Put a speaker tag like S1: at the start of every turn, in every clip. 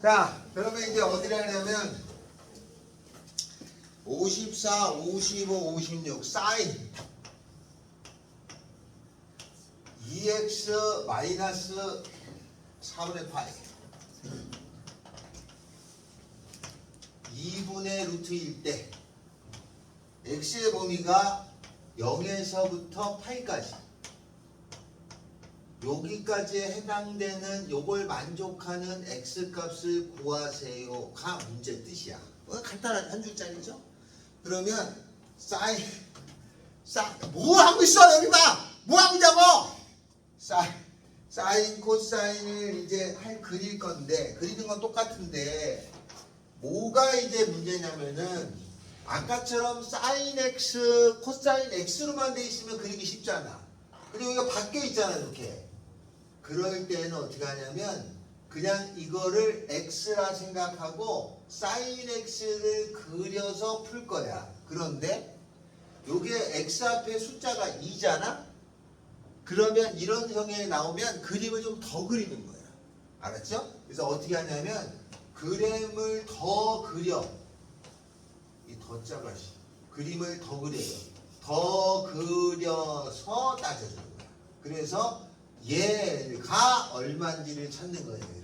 S1: 자, 그러면 이제 어디를 하냐면 54, 55, 56 사인 2x 마이너스 4분의 파이 2분의 루트일 때 x의 범위가 0에서부터 파이까지 여기까지에 해당되는 요걸 만족하는 x값을 구하세요가 문제 뜻이야. 간단한 한 줄짜리죠? 그러면 뭐 하고 있어? 여기 봐! 뭐 하고 있냐고! 사인 코사인을 이제 그릴 건데 그리는 건 똑같은데 뭐가 이제 문제냐면은 아까처럼 사인 x 코사인 x로만 돼 있으면 그리기 쉽잖아. 그리고 이거 바뀌어 있잖아 이렇게. 그럴 때는 어떻게 하냐면 그냥 이거를 x라 생각하고 사인 x를 그려서 풀 거야. 그런데 요게 x 앞에 숫자가 2잖아? 그러면 이런 형에 나오면 그림을 좀 더 그리는 거야. 알았죠? 그래서 어떻게 하냐면 그림을 더 그려. 이 더 자가 그림을 더 그려요. 더 그려서 따져주는 거야. 그래서 얘가 얼마인지를 찾는 거예요.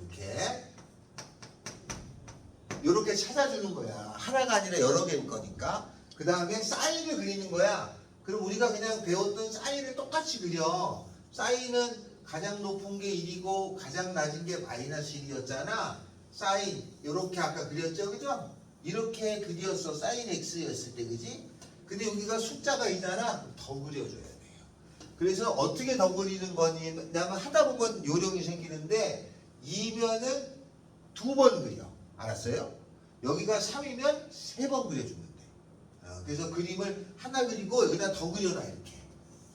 S1: 이렇게 찾아주는 거야. 하나가 아니라 여러 개일 거니까. 그 다음에 사인을 그리는 거야. 그럼 우리가 그냥 배웠던 사인을 똑같이 그려. 사인은 가장 높은 게 1이고 가장 낮은 게 마이너스 1이었잖아. 사인 이렇게 아까 그렸죠, 그죠? 이렇게 그렸어. 사인 x였을 때, 그지? 근데 여기가 숫자가 2잖아. 더 그려줘야 돼요. 그래서 어떻게 더 그리는 거냐면 하다 보면 요령이 생기는데 2면은 2번 그려. 알았어요? 여기가 3이면 3번 그려주면 돼. 그래서 그림을 하나 그리고 여기다 더 그려놔.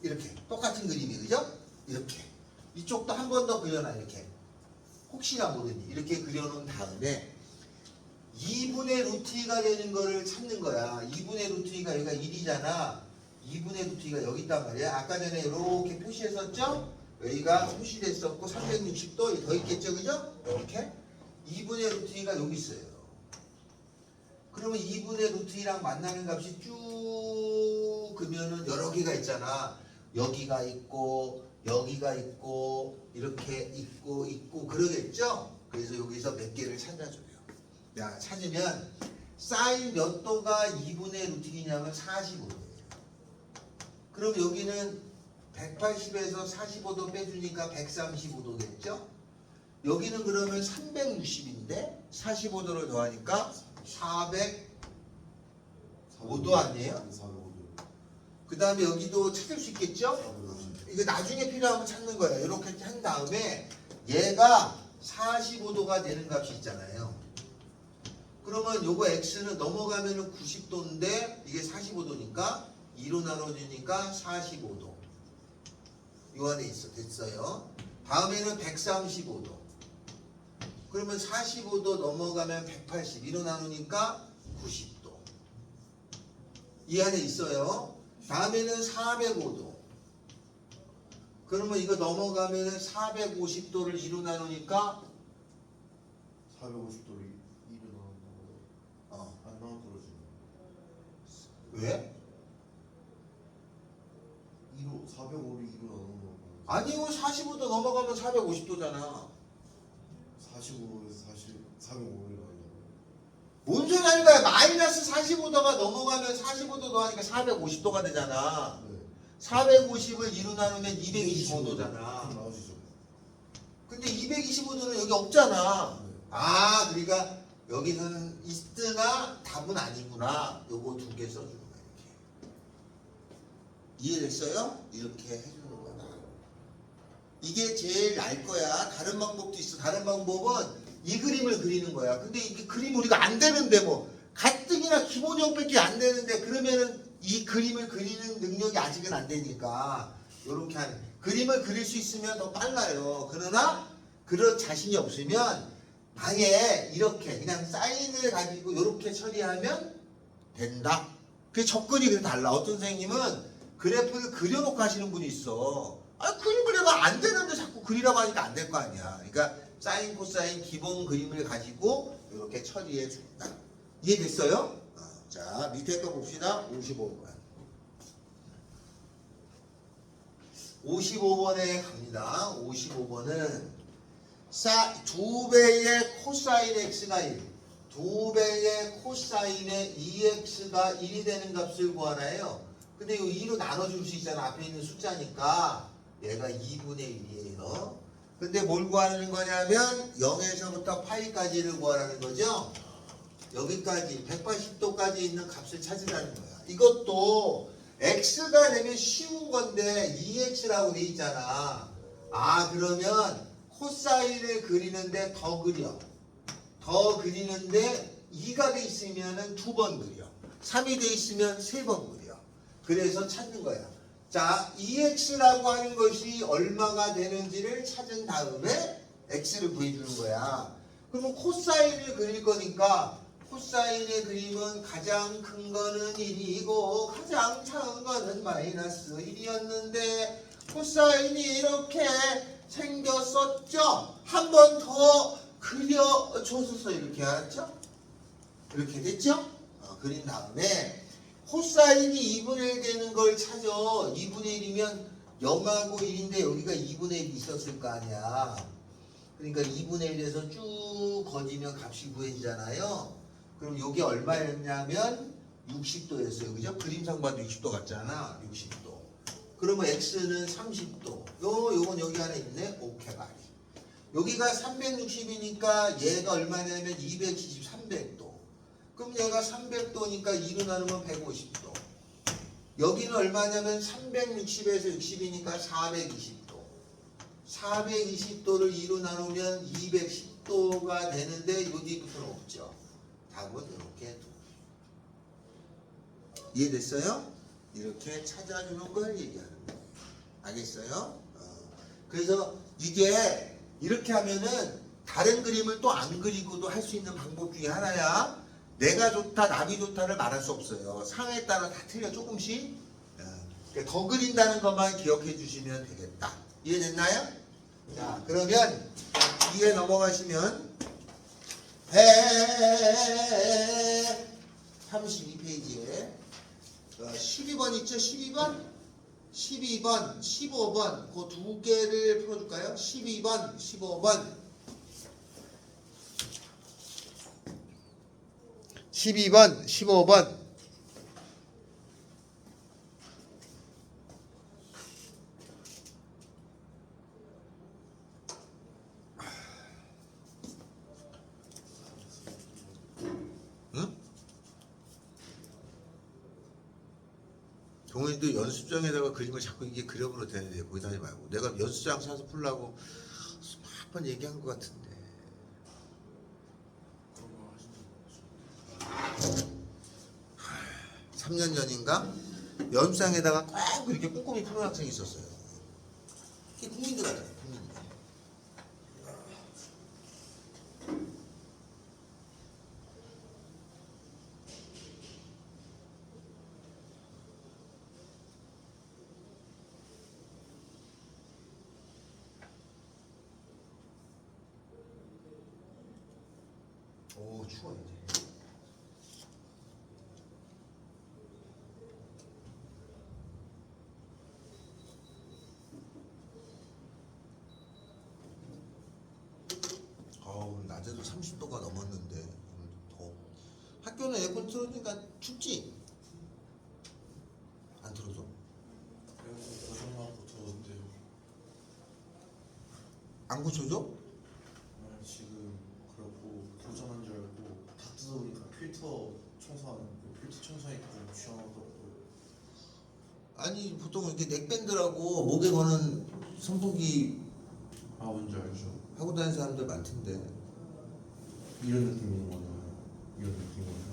S1: 이렇게 똑같은 그림이, 그죠? 이렇게 이쪽도 한 번 더 그려놔. 이렇게 혹시나 모르니 이렇게 그려놓은 다음에 2분의 루트 2가 되는 거를 찾는 거야. 2분의 루트 2가 여기가 1이잖아. 2분의 루트 2가 여기 있단 말이야. 아까 전에 이렇게 표시했었죠? 여기가 표시됐었고 360도 더 있겠죠, 그죠? 이렇게 2분의 루트 2가 여기 있어요. 그러면 2분의 루트 2랑 만나는 값이 쭉 그러면은 여러 개가 있잖아. 여기가 있고 여기가 있고 이렇게 있고 그러겠죠? 그래서 여기서 몇 개를 찾아줘요. 야, 찾으면 사인 몇 도가 2분의 루트 2냐면 45도예요. 그럼 여기는 180에서 45도 빼주니까 135도겠죠? 여기는 그러면 360인데 45도를 더하니까 405도 아니에요? 그 다음에 여기도 찾을 수 있겠죠? 이거 나중에 필요하면 찾는 거예요. 이렇게 한 다음에 얘가 45도가 되는 값이 있잖아요. 그러면 요거 x는 넘어가면은 90도인데 이게 45도니까 2로 나눠지니까 45도. 요 안에 있어. 됐어요. 다음에는 135도. 그러면 45도 넘어가면 180. 2로 나누니까 90도. 이 안에 있어요. 다음에는 405도. 그러면 이거 넘어가면은 450도를 2로 나누니까
S2: 450도를 2로 나눈다고 안 나와 떨어지네.
S1: 왜?
S2: 2로 405를 2로 나누는 거
S1: 아니요. 45도 넘어가면 450도잖아.
S2: 45에서 405를 나눈다고.
S1: 뭔 소리 하는 거야? 마이너스 45도가 넘어가면 45도 더하니까 450도가 되잖아.
S2: 네.
S1: 450을 2로 나누면 225도잖아.
S2: 그럼 나오시죠.
S1: 근데 225도는 여기 없잖아.
S2: 네.
S1: 아, 그러니까 여기서는 있으나 답은 아니구나. 요거 두 개 써주는 거야. 이렇게. 이해됐어요? 이렇게 해주는 거다. 이게 제일 나을 거야. 다른 방법도 있어. 다른 방법은 이 그림을 그리는 거야. 근데 이게 그림 우리가 안 되는데 뭐 가뜩이나 기본형밖에 안 되는데 그러면은 이 그림을 그리는 능력이 아직은 안 되니까 요렇게 하는 그림을 그릴 수 있으면 더 빨라요. 그러나 그럴 자신이 없으면 아예 이렇게 그냥 사인을 가지고 요렇게 처리하면 된다. 그 접근이 그래 달라. 어떤 선생님은 그래프를 그려놓고 하시는 분이 있어. 아, 그림을 내가 안 되는데 자꾸 그리라고 하니까 안 될 거 아니야. 그러니까 사인 코사인 기본 그림을 가지고 이렇게 처리해 준다. 이해됐어요? 자, 밑에 거 봅시다. 55번. 55번에 갑니다. 55번은 2배의 코사인 x가 1, 2배의 코사인의 2x가 1이 되는 값을 구하나요? 근데 이 2로 나눠줄 수 있잖아. 앞에 있는 숫자니까 얘가 2분의 1이에요. 근데 뭘 구하는 거냐면 0에서부터 파이까지를 구하라는 거죠. 여기까지 180도까지 있는 값을 찾으라는 거야. 이것도 x가 되면 쉬운 건데 2x라고 돼 있잖아. 그러면 코사인을 그리는데 더 그려. 더 그리는데 2가 돼 있으면은 2번 그려. 3이 돼 있으면 3번 그려. 그래서 찾는 거야. 자, 2x라고 하는 것이 얼마가 되는지를 찾은 다음에 x를 구해주는 거야. 그러면 코사인을 그릴 거니까 코사인의 그림은 가장 큰 거는 1이고 가장 작은 거는 마이너스 1이었는데 코사인이 이렇게 생겼었죠? 한 번 더 그려줘서 이렇게 알았죠? 이렇게 됐죠? 그린 다음에 코사인이 2분의 1 되는 걸 찾아. 2분의 1이면 0하고 1인데 여기가 2분의 1이 있었을 거 아니야. 그러니까 2분의 1에서 쭉 거지면 값이 구해지잖아요. 그럼 이게 얼마였냐면 60도였어요. 그죠? 그림상 봐도 60도 같잖아. 60도. 그러면 x는 30도. 요건 여기 안에 있네. 오케바리. 여기가 360이니까 얘가 얼마냐면 270, 300도. 그럼 얘가 300도니까 2로 나누면 150도. 여기는 얼마냐면 360에서 60이니까 420도. 420도를 2로 나누면 210도가 되는데 요 뒤부터는 없죠. 답은 이렇게 이해됐어요? 이렇게 찾아주는 걸 얘기하는 거예요. 알겠어요? 그래서 이게 이렇게 하면은 다른 그림을 또 안 그리고도 할 수 있는 방법 중에 하나야. 내가 좋다, 남이 좋다를 말할 수 없어요. 상황에 따라 다 틀려 조금씩. 그러니까 더 그린다는 것만 기억해 주시면 되겠다. 이해됐나요? 자, 그러면 뒤에 넘어가시면 132페이지에 12번 있죠? 12번? 12번, 15번 그 두 개를 풀어줄까요? 12번, 15번 12번, 15번 응? 동훈이도 연습장에다가 그림을 자꾸 이게 그려버려 되는데 거기다 하지 말고 내가 연습장 사서 풀라고 몇 번 얘기한 것 같은데 3년 전인가 연습장에다가 꼭 이렇게 꼼꼼히 푸는 학생이 있었어요. 이게 국민들 하잖아요. 국민들. 오 추워 이제. 낮에도 30도가 넘었는데 오늘도 더워. 학교는 에어컨 틀어주니까 춥지? 안 틀어줘?
S2: 그래서 고정하고 더운데요.
S1: 안 고쳐줘?
S2: 지금 그러고 고정한 줄 알고 다 뜯어보니까 필터 청소하는 필터 청소하니까 좀 시원하더라고요.
S1: 아니 보통 이렇게 넥밴드라고 목에 거는 선풍기
S2: 뭔지 알죠?
S1: 하고 다니는 사람들 많던데.
S2: 이런 느낌인 거잖아요. 이런 느낌이에요.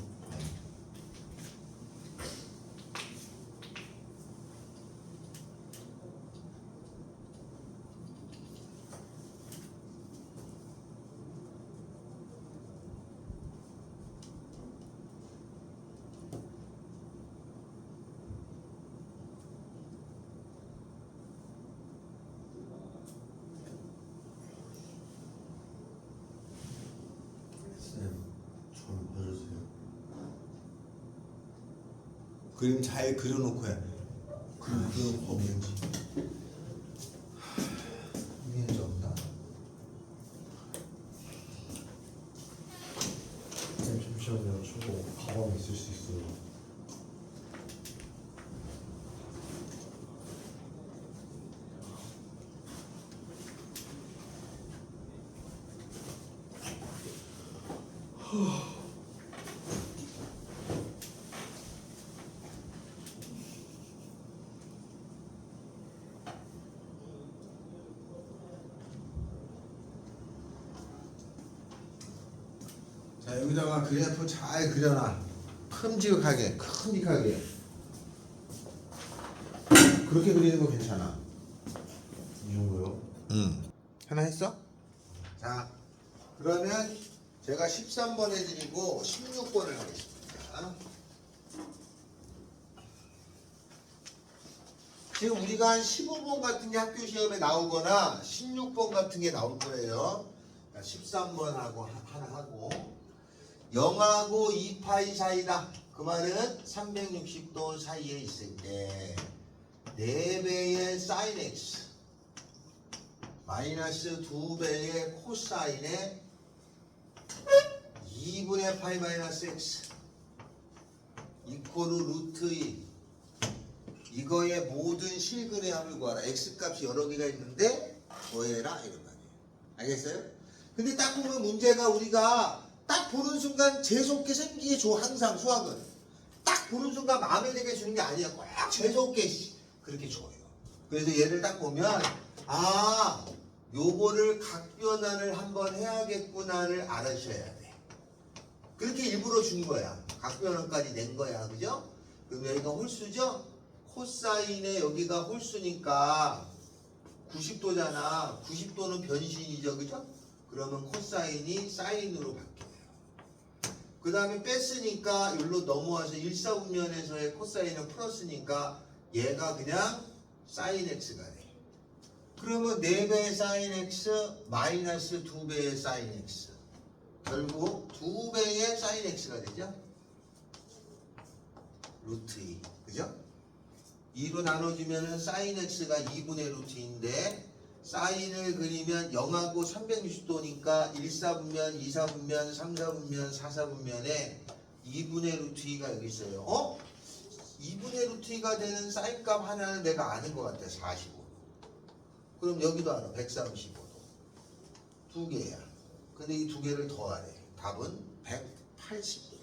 S1: 그림 잘 그려놓고 해. 그림 없는지. 있는지 없다.
S2: 잠시만요. 저거 가방에 있을 수 있어요.
S1: 자, 여기다가 그래프 잘 그려놔. 큼직하게. 그렇게 그리는 거 괜찮아.
S2: 이 정도요?
S1: 하나 했어? 자, 그러면 제가 13번 해드리고 16번을 하겠습니다. 지금 우리가 한 15번 같은 게 학교 시험에 나오거나 16번 같은 게 나올 거예요. 13번 하고 하나 하고 0하고 2파이 사이다. 그 말은 360도 사이에 있을 때 4배의 sin x 마이너스 2배의 코사인의 2분의 파이 마이너스 x 이코르 루트 2 이거의 모든 실근의 합을 구하라. x값이 여러 개가 있는데 더해라 이런 말이에요. 알겠어요? 근데 딱 보면 문제가 우리가 딱 보는 순간 재수없게 생기게 줘. 항상 수학은 딱 보는 순간 마음에 들게 주는 게 아니야. 꼭 재수없게 그렇게 줘요. 그래서 얘를 딱 보면 아 요거를 각변환을 한번 해야겠구나를 알아셔야 돼. 그렇게 일부러 준 거야. 각변환까지 낸 거야. 그죠? 그럼 여기가 홀수죠? 코사인에 여기가 홀수니까 90도잖아. 90도는 변신이죠. 그죠? 그러면 코사인이 사인으로 바뀌어요. 그 다음에 뺐으니까 여기로 넘어와서 1사분면에서의 코사인은 플러스니까 얘가 그냥 사인 x가 돼. 그러면 4배의 사인 x 마이너스 2배의 사인 x 결국 2배의 사인 x가 되죠. 루트 2 그죠? 2로 나눠주면 사인 x가 2분의 루트 2인데 사인을 그리면 0하고 360도니까 1사분면, 2사분면, 3사분면, 4사분면에 2분의 루트 2가 여기 있어요. 2분의 루트 2가 되는 사인값 하나는 내가 아는 것 같아. 45. 그럼 여기도 알아. 135도. 두 개야. 근데 이 두 개를 더하래. 답은 180도예요.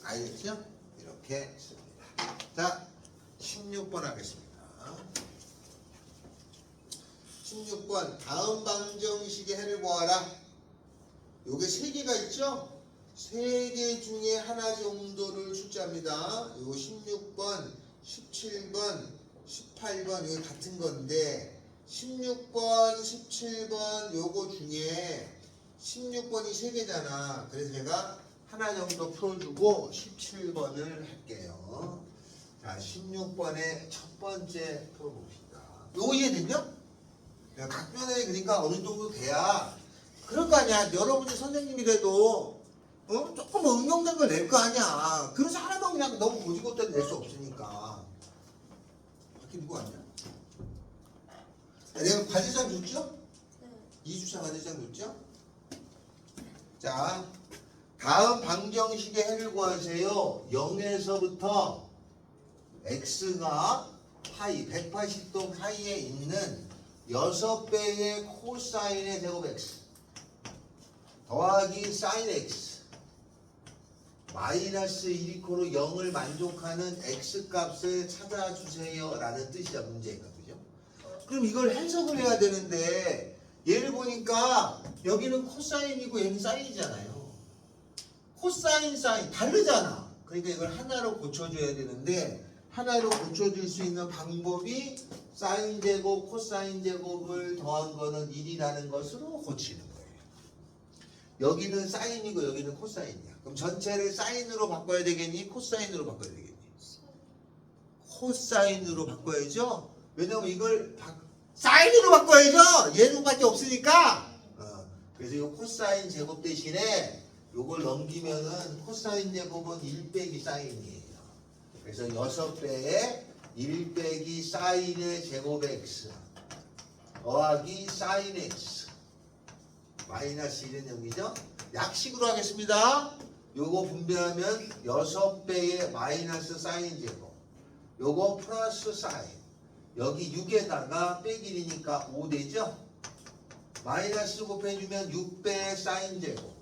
S1: 알겠죠? 이렇게 씁니다. 자, 16번 하겠습니다. 16번 다음 방정식의 해를 보아라. 요게 3개가 있죠? 3개 중에 하나 정도를 출제합니다. 요거 16번, 17번, 18번 요게 같은 건데 16번, 17번 요거 중에 16번이 3개잖아. 그래서 제가 하나 정도 풀어주고 17번을 할게요. 자, 16번의 첫 번째 풀어봅시다. 요거 이해됐냐? 각변에 그러니까 어느 정도 돼야 그럴 거 아니야. 여러분이 선생님이라도 조금 응용된 걸 낼 거 아니야. 그래서 하나만 그냥 너무 고지고대로 낼 수 없으니까. 밖에 누구 왔냐? 내가 과제장 줬죠?
S3: 네.
S1: 2주차 과제장 줬죠? 자, 다음 방정식의 해를 구하세요. 0에서부터 x가 파이 180도 사이에 있는 6배의 코사인의 제곱 x 더하기 사인 x 마이너스 1이코로 0을 만족하는 x 값을 찾아주세요 라는 뜻이야. 문제가. 그죠? 그럼 이걸 해석을 해야 되는데 얘를 보니까 여기는 코사인이고 얘는 사인이잖아요. 코사인 사인 다르잖아. 그러니까 이걸 하나로 고쳐줘야 되는데 하나로 고쳐줄 수 있는 방법이 사인 제곱, 코사인 제곱을 더한 거는 1이라는 것으로 고치는 거예요. 여기는 사인이고 여기는 코사인이야. 그럼 전체를 사인으로 바꿔야 되겠니? 코사인으로 바꿔야 되겠니? 코사인으로 바꿔야죠. 왜냐면 이걸 사인으로 바꿔야죠. 얘는밖에 없으니까. 그래서 이 코사인 제곱 대신에 요걸 넘기면은 코사인 제곱은 1 빼기 사인이에요. 그래서 6배에 1 빼기 사인의 제곱 x 더하기 사인 x 마이너스 1은 0이죠. 약식으로 하겠습니다. 요거 분배하면 6배의 마이너스 사인 제곱 요거 플러스 사인 여기 6에다가 빼기 1이니까 5 되죠. 마이너스 곱해주면 6배의 사인 제곱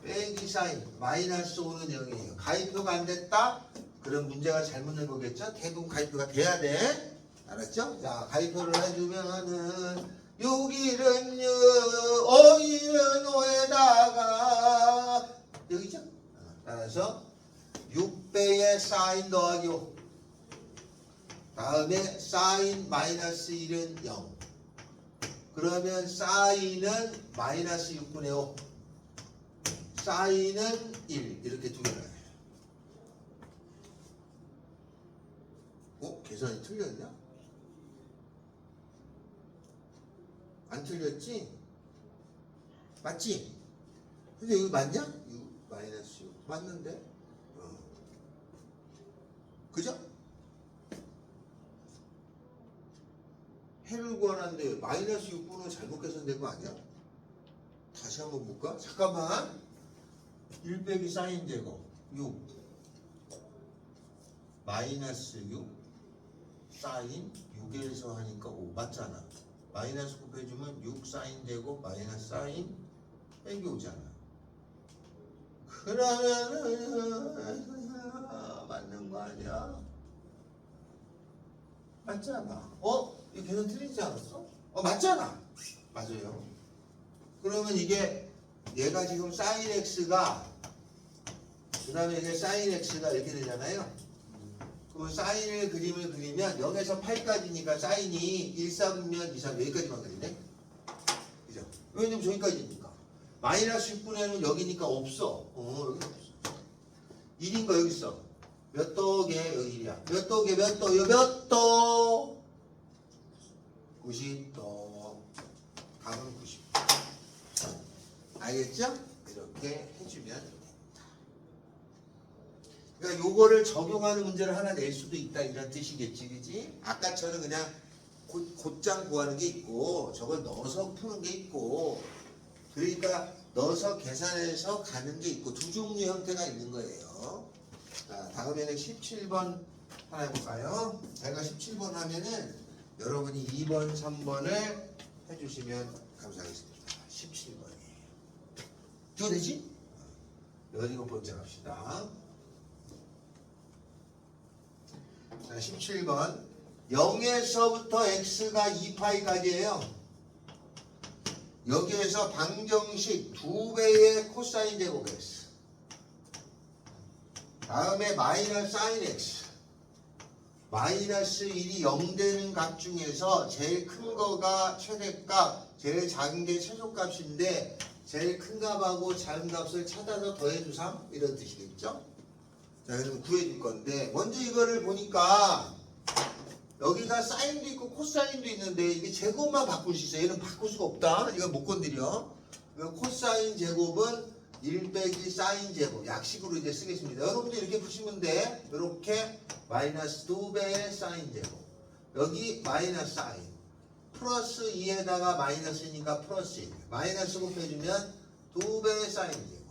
S1: 빼기 사인 마이너스 5는 0이에요. 가위표가 안 됐다? 그럼 문제가 잘못 낸 거겠죠? 대부분 가위표가 돼야 돼. 알았죠? 자, 가위표를 해주면은 6일은 6, 5일은 5에다가 여기죠? 따라서 6배의 사인 더하기 5 다음에 사인 마이너스 1은 0 그러면 사인은 마이너스 6분의 5 사인은 1 이렇게 두 개를 해요. 계산이 틀렸냐? 안 틀렸지? 맞지? 근데 이거 맞냐? 6 마이너스 6 맞는데? 그죠? 해를 구하는데 마이너스 6분은 잘못 계산된 거 아니야? 다시 한번 볼까? 잠깐만 1 빼기 사인 제곱 6 마이너스 6 사인 6에서 하니까 5 맞잖아. 마이너스 곱해주면 6 사인 제곱 마이너스 사인 빼기 5잖아. 그러면은 맞는 거 아니야? 맞잖아. 이 계산 틀리지 않았어? 맞잖아. 맞아요. 그러면 이게 얘가 지금 사인 x가 그 다음에 이게 사인 x가 이렇게 되잖아요. 그러면 사인의 그림을 그리면 0에서 8까지니까 사인이 1, 4분면 2, 3 여기까지만 그리네. 그죠? 왜냐면 저기까지니까. 마이너스 6분의 1은 여기니까 없어. 여기 없어. 1인 거 여기 있어. 몇 도게 여기 1이야. 몇 도게 몇 도? 몇 도? 90도. 답은 90도. 알겠죠? 이렇게 해주면 됩니다. 그러니까 요거를 적용하는 문제를 하나 낼 수도 있다 이런 뜻이겠지, 그지? 아까처럼 그냥 곧장 구하는 게 있고 저걸 넣어서 푸는 게 있고 그러니까 넣어서 계산해서 가는 게 있고 두 종류 형태가 있는 거예요. 자, 다음에는 17번 하나 해볼까요? 제가 17번 하면은 여러분이 2번, 3번을 해주시면 감사하겠습니다. 17번이에요. 이거 되지? 17번째 갑시다. 자, 17번 0에서부터 x가 2파이까지예요. 여기에서 방정식 2배의 코사인 제곱 x 다음에 마이너스 사인 x 마이너스 1이 0 되는 값 중에서 제일 큰 거가 최대값 제일 작은 게 최소값인데 제일 큰 값하고 작은 값을 찾아서 더해주삼 이런 뜻이겠죠? 자, 그럼 구해줄 건데 먼저 이거를 보니까 여기가 사인도 있고 코사인도 있는데 이게 제곱만 바꿀 수 있어요. 얘는 바꿀 수가 없다. 이건 못 건드려. 코사인 제곱은 1 빼기 사인 제곱 약식으로 이제 쓰겠습니다. 여러분들 이렇게 푸시면 돼. 이렇게 마이너스 2배의 사인 제곱 여기 마이너스 사인 플러스 2에다가 마이너스니까 플러스 1 마이너스 곱해주면 2배의 사인 제곱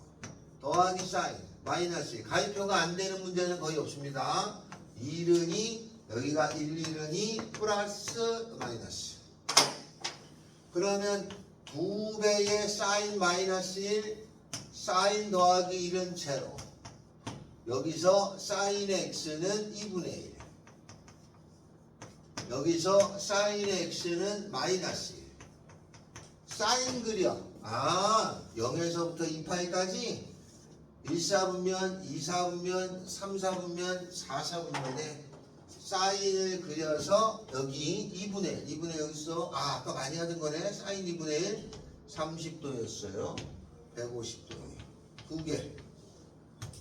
S1: 더하기 사인 마이너스 1 가위표가 안 되는 문제는 거의 없습니다. 1은 2 여기가 1, 1은 2 플러스 마이너스 그러면 2배의 사인 마이너스 1 사인 더하기 1은 제로 여기서 사인 x는 2분의 1 여기서 사인 x는 마이너스 1 사인 그려 0에서부터 2파이까지 1, 4분면, 2, 4분면, 3, 4분면, 4, 4분면에 사인을 그려서 여기 2분의 1, 2분의 1 여기서 아까 많이 하던 거네. 사인 2분의 1, 30도였어요. 150도예요. 두 개.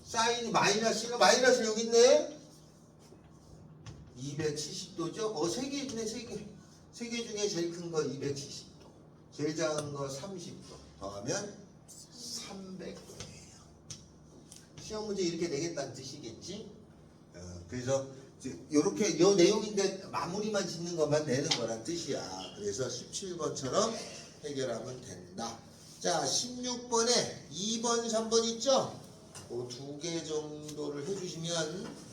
S1: 사인 마이너스가 마이너스 여기 있네. 270도죠? 세 개 있네, 세 개. 세 개 중에 제일 큰 거 270도. 제일 작은 거 30도. 더하면 300도예요. 시험 문제 이렇게 내겠다는 뜻이겠지? 그래서 이렇게 요 내용인데 마무리만 짓는 것만 내는 거란 뜻이야. 그래서 17번처럼 해결하면 된다. 자, 16번에 2번, 3번 있죠? 그 2개 정도를 해주시면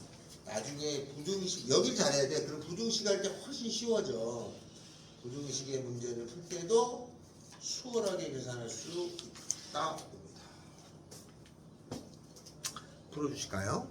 S1: 나중에 부등식, 여길 잘해야 돼. 그럼 부등식 할 때 훨씬 쉬워져. 부등식의 문제를 풀 때도 수월하게 계산할 수 있다. 풀어주실까요?